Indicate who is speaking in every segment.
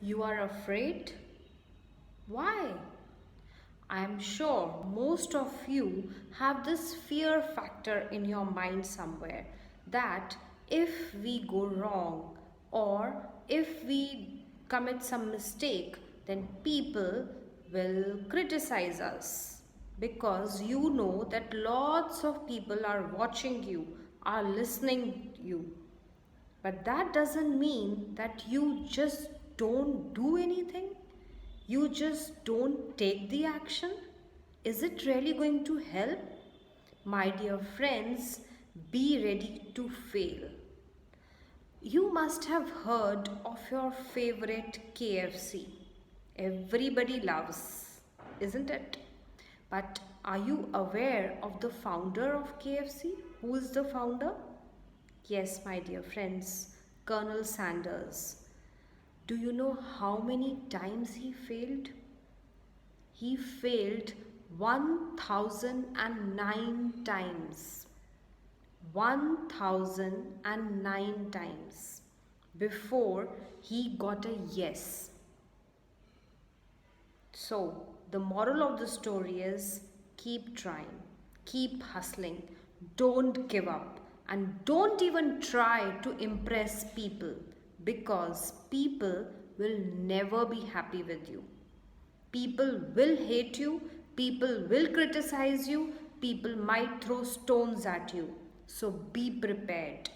Speaker 1: You are afraid? Why? I am sure most of you have this fear factor in your mind somewhere that if we go wrong or if we commit some mistake, then people will criticize us because you know that lots of people are watching you, are listening to you. But that doesn't mean that you just don't do anything. You just don't take the action. Is it really going to help? My dear friends, be ready to fail. You must have heard of your favorite KFC. Everybody loves, isn't it? But are you aware of the founder of KFC? Who is the founder? Yes, my dear friends, Colonel Sanders. Do you know how many times he failed? He failed 1009 times. 1009 times before he got a yes. So, the moral of the story is keep trying, keep hustling, don't give up, and don't even try to impress people because people will never be happy with you. People will hate you, people will criticize you, people might throw stones at you. So be prepared.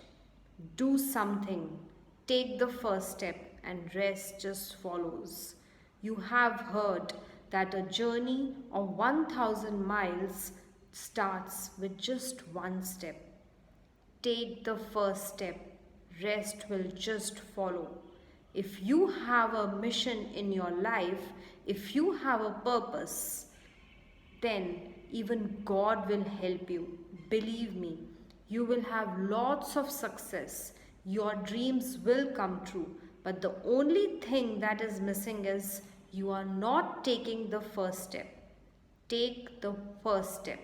Speaker 1: Do something. Take the first step and rest just follows. You have heard that a journey of 1000 miles starts with just one step. Take the first step, rest will just follow. If you have a mission in your life, if you have a purpose, then even God will help you. Believe me, you will have lots of success. Your dreams will come true. But the only thing that is missing is you are not taking the first step. Take the first step.